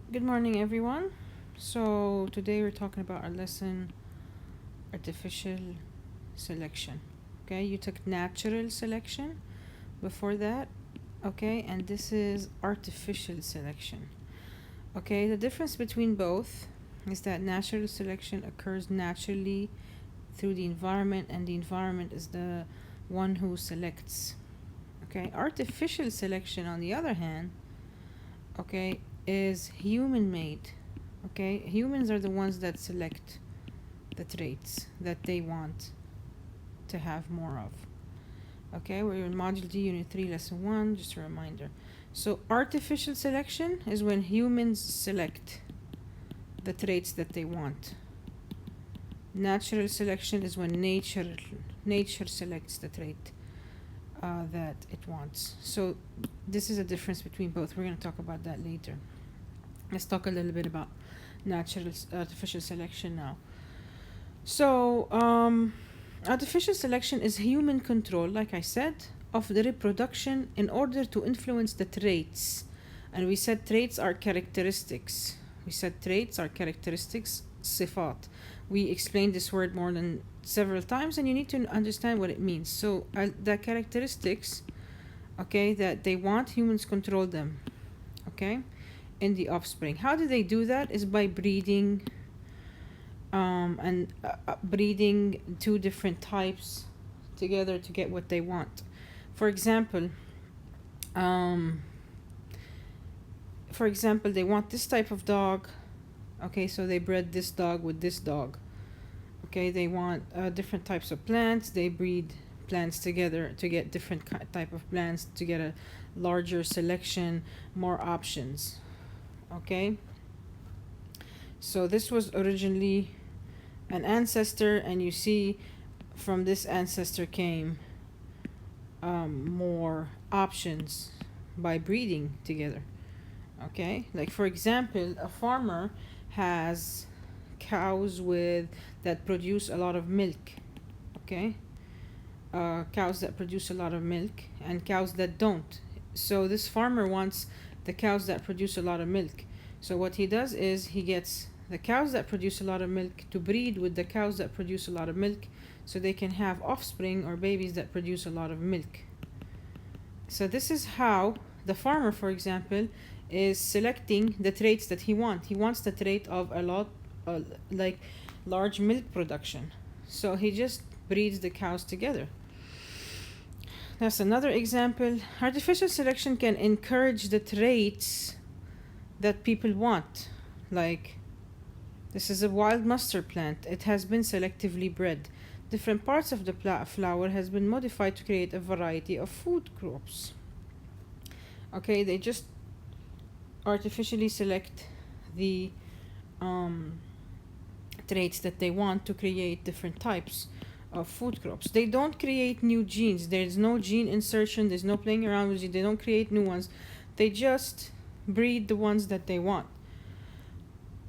Good morning, everyone. So, today we're talking about our lesson artificial selection. Okay, you took natural selection before that. Okay, and this is artificial selection. Okay, the difference between both is that natural selection occurs naturally through the environment, and the environment is the one who selects. Okay, artificial selection, on the other hand, okay, is human made. Okay, humans are the ones that select the traits that they want to have more of. Okay, we're in Module D, Unit 3, Lesson 1, just a reminder. So, artificial selection is when humans select the traits that they want. Natural selection is when nature selects the trait that it wants. So, this is a difference between both. We're going to talk about that later. Let's talk a little bit about artificial selection now. So, artificial selection is human control, like I said, of the reproduction in order to influence the traits. And we said traits are characteristics. Sifat. We explained this word more than several times, and you need to understand what it means. So, the characteristics, okay, that they want, humans control them, okay, in the offspring. How do they do that? Is by breeding and breeding two different types together to get what they want. For example, um, they want this type of dog. Okay, so they bred this dog with this dog. Okay, they want different types of plants. They breed plants together to get different type of plants to get a larger selection, more options. Okay, so this was originally an ancestor, and you see from this ancestor came more options by breeding together. Okay, like for example, a farmer has cows with that produce a lot of milk. Okay, cows that produce a lot of milk and cows that don't. So this farmer wants the cows that produce a lot of milk. So what he does is he gets the cows that produce a lot of milk to breed with the cows that produce a lot of milk, so they can have offspring or babies that produce a lot of milk. So this is how the farmer, for example, is selecting the traits that he wants. He wants the trait of a lot, like large milk production. So he just breeds the cows together. That's another example. Artificial selection can encourage the traits that people want. Like, this is a wild mustard plant. It has been selectively bred. Different parts of the flower has been modified to create a variety of food crops. Okay, they just artificially select the traits that they want to create different types of food crops. They don't create new genes. There's no gene insertion. There's no playing around with it. They don't create new ones. They just breed the ones that they want.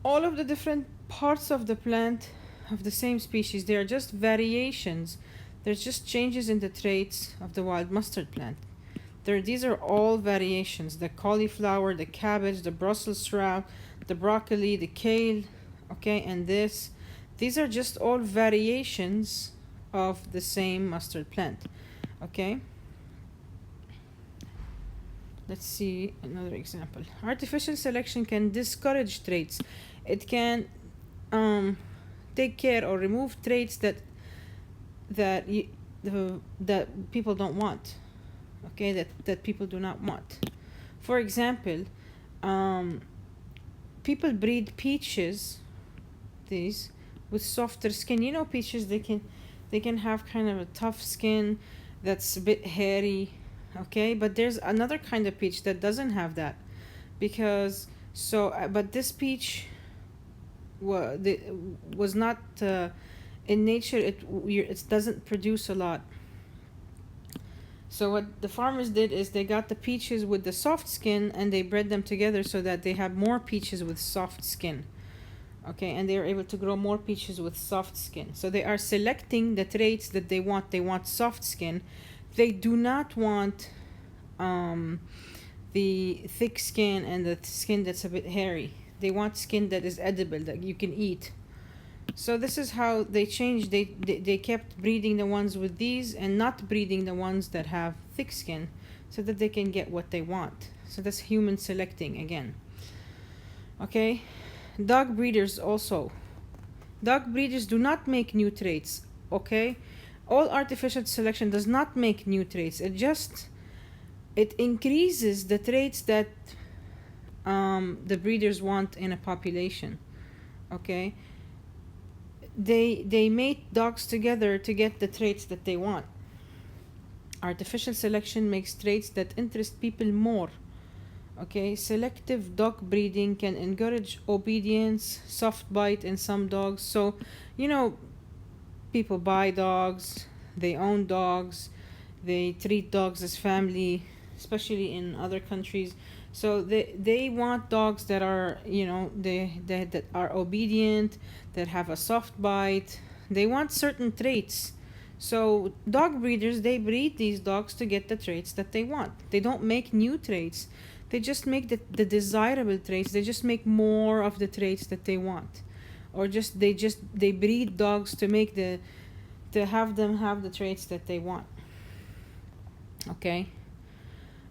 All of the different parts of the plant of the same species, they are just variations. There's just changes in the traits of the wild mustard plant. These are all variations. The cauliflower, the cabbage, the Brussels sprout, the broccoli, the kale, okay, and these are just all variations of the same mustard plant. Okay, let's see another example. Artificial selection can discourage traits. It can take care or remove traits that people don't want. Okay, that people do not want. For example, people breed peaches, these, with softer skin. You know, peaches, they can have kind of a tough skin that's a bit hairy. Okay, but there's another kind of peach that doesn't have that, because but this peach was not in nature. It doesn't produce a lot. So what the farmers did is they got the peaches with the soft skin and they bred them together so that they have more peaches with soft skin. Okay, and they are able to grow more peaches with soft skin. So they are selecting the traits that they want. They want soft skin. They do not want the thick skin and the skin that's a bit hairy. They want skin that is edible, that you can eat. So this is how they changed. They kept breeding the ones with these and not breeding the ones that have thick skin, so that they can get what they want. So that's human selecting again. Okay, dog breeders also. Dog breeders do not make new traits. Okay, all artificial selection does not make new traits. It increases the traits that the breeders want in a population. Okay, they mate dogs together to get the traits that they want. Artificial selection makes traits that interest people more. Okay, selective dog breeding can encourage obedience, soft bite in some dogs. So, you know, people buy dogs, they own dogs, they treat dogs as family, especially in other countries. So they want dogs that are, you know, they that are obedient, that have a soft bite. They want certain traits. So dog breeders, they breed these dogs to get the traits that they want. They don't make new traits. They just make the desirable traits. They just make more of the traits that they want. Or they breed dogs to make to have them have the traits that they want. Okay?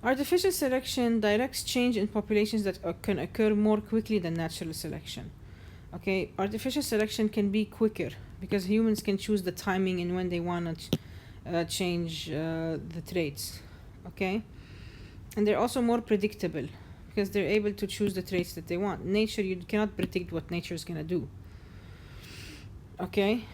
Artificial selection directs change in populations that can occur more quickly than natural selection. Okay, artificial selection can be quicker because humans can choose the timing and when they want to change the traits. Okay, and they're also more predictable because they're able to choose the traits that they want. Nature, you cannot predict what nature is gonna do. Okay,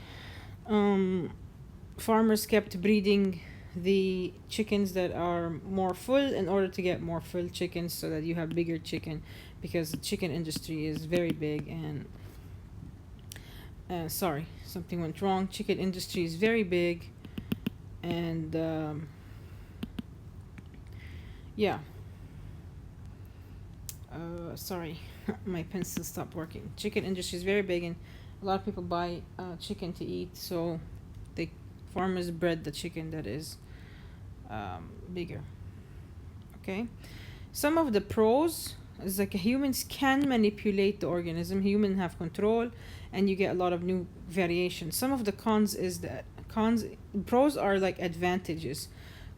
farmers kept breeding the chickens that are more full in order to get more full chickens, so that you have bigger chicken, because the chicken industry is very big. And sorry, something went wrong. Chicken industry is very big, and yeah. Sorry, my pencil stopped working. Chicken industry is very big, and a lot of people buy chicken to eat. So the farmers bred the chicken that is bigger. Okay, some of the pros is like humans can manipulate the organism. Humans have control, and you get a lot of new variations. Some of the cons is that pros are like advantages.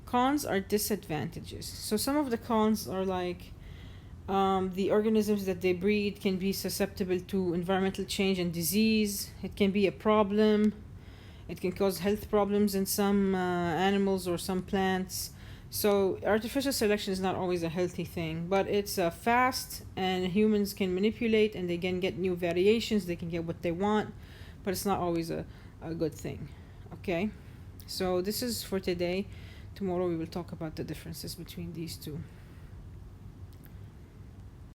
Cons are disadvantages. So some of the cons are like the organisms that they breed can be susceptible to environmental change and disease. It can be a problem. It can cause health problems in some animals or some plants. So artificial selection is not always a healthy thing, but it's fast, and humans can manipulate, and they can get new variations. They can get what they want, but it's not always a good thing. Okay, so this is for today. Tomorrow we will talk about the differences between these two.